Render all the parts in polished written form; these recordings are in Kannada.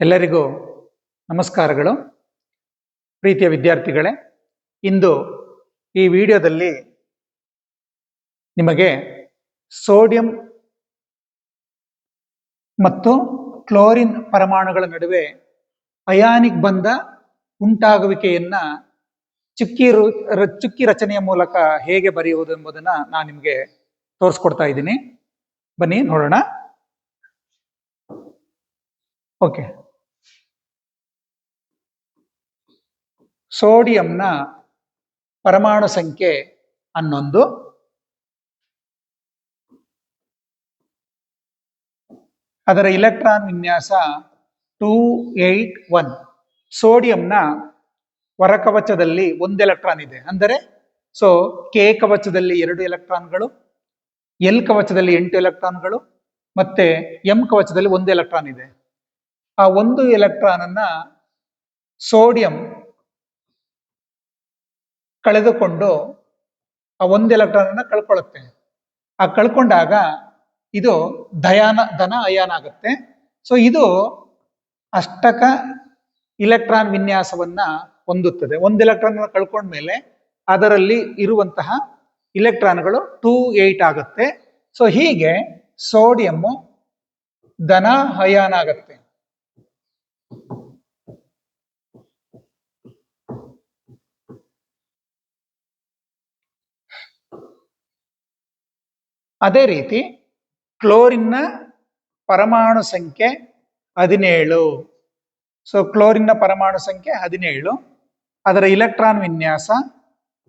ಎಲ್ಲರಿಗೂ ನಮಸ್ಕಾರಗಳು. ಪ್ರೀತಿಯ ವಿದ್ಯಾರ್ಥಿಗಳೇ, ಇಂದು ಈ ವಿಡಿಯೋದಲ್ಲಿ ನಿಮಗೆ ಸೋಡಿಯಂ ಮತ್ತು ಕ್ಲೋರಿನ್ ಪರಮಾಣುಗಳ ನಡುವೆ ಅಯಾನಿಕ್ ಬಂಧ ಉಂಟಾಗುವಿಕೆಯನ್ನ ಚುಕ್ಕಿ ರಚನೆಯ ಮೂಲಕ ಹೇಗೆ ಬರೆಯುವುದು ಎಂಬುದನ್ನ ನಾನು ನಿಮಗೆ ತೋರಿಸ್ಕೊಡ್ತಾ ಇದ್ದೀನಿ. ಬನ್ನಿ ನೋಡೋಣ. ಓಕೆ, ಸೋಡಿಯಂನ ಪರಮಾಣು ಸಂಖ್ಯೆ 11, ಅದರ ಇಲೆಕ್ಟ್ರಾನ್ ವಿನ್ಯಾಸ 281. ಸೋಡಿಯಂನ ಹೊರಕವಚದಲ್ಲಿ 1 ಎಲೆಕ್ಟ್ರಾನ್ ಇದೆ. ಅಂದರೆ ಕೆ ಕವಚದಲ್ಲಿ 2 ಎಲೆಕ್ಟ್ರಾನ್ಗಳು, ಎಲ್ ಕವಚದಲ್ಲಿ 8 ಎಲೆಕ್ಟ್ರಾನ್ಗಳು, ಮತ್ತೆ ಎಂ ಕವಚದಲ್ಲಿ 1 ಎಲೆಕ್ಟ್ರಾನ್ ಇದೆ. ಆ 1 ಎಲೆಕ್ಟ್ರಾನ್ ಅನ್ನ ಸೋಡಿಯಂ ಕಳೆದುಕೊಂಡು ಆ 1 ಎಲೆಕ್ಟ್ರಾನ್ ಅನ್ನ ಕಳ್ಕೊಳ್ಳುತ್ತೆ. ಆ ಕಳ್ಕೊಂಡಾಗ ಇದು ಧನ ಅಯಾನ್ ಆಗುತ್ತೆ. ಇದು ಅಷ್ಟಕ ಇಲೆಕ್ಟ್ರಾನ್ ವಿನ್ಯಾಸವನ್ನ ಹೊಂದುತ್ತದೆ. 1 ಎಲೆಕ್ಟ್ರಾನ್ ಕಳ್ಕೊಂಡ್ಮೇಲೆ ಅದರಲ್ಲಿ ಇರುವಂತಹ ಇಲೆಕ್ಟ್ರಾನ್ಗಳು 28 ಆಗುತ್ತೆ. ಹೀಗೆ ಸೋಡಿಯಂ ಧನ ಅಯಾನ್ ಆಗುತ್ತೆ. ಅದೇ ರೀತಿ ಕ್ಲೋರಿನ್ನ ಪರಮಾಣು ಸಂಖ್ಯೆ 17. ಕ್ಲೋರಿನ್ನ ಪರಮಾಣು ಸಂಖ್ಯೆ 17, ಅದರ ಇಲೆಕ್ಟ್ರಾನ್ ವಿನ್ಯಾಸ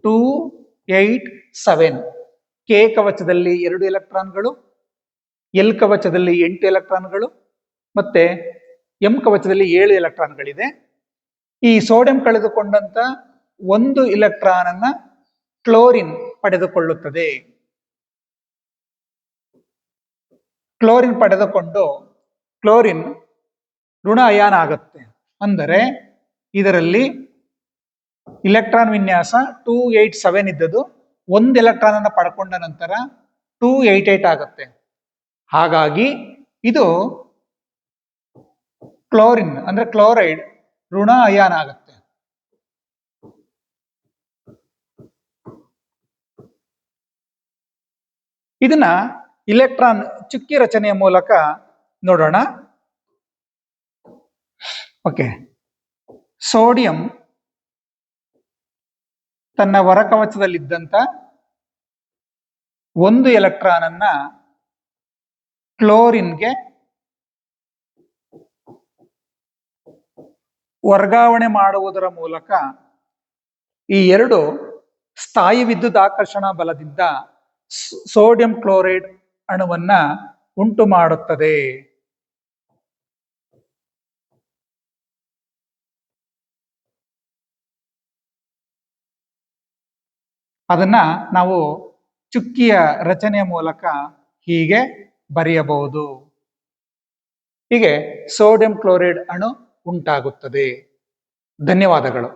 287. ಕೆ ಕವಚದಲ್ಲಿ 2 ಎಲೆಕ್ಟ್ರಾನ್ಗಳು, ಎಲ್ ಕವಚದಲ್ಲಿ 8 ಎಲೆಕ್ಟ್ರಾನ್ಗಳು, ಮತ್ತೆ ಎಂ ಕವಚದಲ್ಲಿ 7 ಎಲೆಕ್ಟ್ರಾನ್ಗಳಿದೆ. ಈ ಸೋಡಿಯಂ ಕಳೆದುಕೊಂಡಂತ 1 ಇಲೆಕ್ಟ್ರಾನ್ ಅನ್ನ ಕ್ಲೋರಿನ್ ಪಡೆದುಕೊಳ್ಳುತ್ತದೆ. ಕ್ಲೋರಿನ್ ಪಡೆದುಕೊಂಡು ಕ್ಲೋರಿನ್ ಋಣ ಅಯಾನ್ ಆಗುತ್ತೆ. ಅಂದರೆ ಇದರಲ್ಲಿ ಇಲೆಕ್ಟ್ರಾನ್ ವಿನ್ಯಾಸ 287 ಇದ್ದದ್ದು 1 ಎಲೆಕ್ಟ್ರಾನ್ ಅನ್ನು ಪಡ್ಕೊಂಡ ನಂತರ 288 ಆಗುತ್ತೆ. ಹಾಗಾಗಿ ಇದು ಕ್ಲೋರಿನ್ ಅಂದ್ರೆ ಕ್ಲೋರೈಡ್ ಋಣ ಅಯಾನ್ ಆಗುತ್ತೆ. ಇದನ್ನ ಇಲೆಕ್ಟ್ರಾನ್ ಚುಕ್ಕಿ ರಚನೆಯ ಮೂಲಕ ನೋಡೋಣ. ಓಕೆ, ಸೋಡಿಯಂ ತನ್ನ ಹೊರಕವಚದಲ್ಲಿದ್ದಂತ 1 ಎಲೆಕ್ಟ್ರಾನ್ ಅನ್ನ ಕ್ಲೋರಿನ್ಗೆ ವರ್ಗಾವಣೆ ಮಾಡುವುದರ ಮೂಲಕ ಈ 2 ಸ್ಥಾಯಿ ವಿದ್ಯುತ್ ಆಕರ್ಷಣಾ ಬಲದಿಂದ ಸೋಡಿಯಂ ಕ್ಲೋರೈಡ್ ಅಣುವನ್ನ ಉಂಟು ಮಾಡುತ್ತದೆ. ಅದನ್ನ ನಾವು ಚುಕ್ಕಿಯ ರಚನೆಯ ಮೂಲಕ ಹೀಗೆ ಬರೆಯಬಹುದು. ಹೀಗೆ ಸೋಡಿಯಂ ಕ್ಲೋರೈಡ್ ಅಣು ಉಂಟಾಗುತ್ತದೆ. ಧನ್ಯವಾದಗಳು.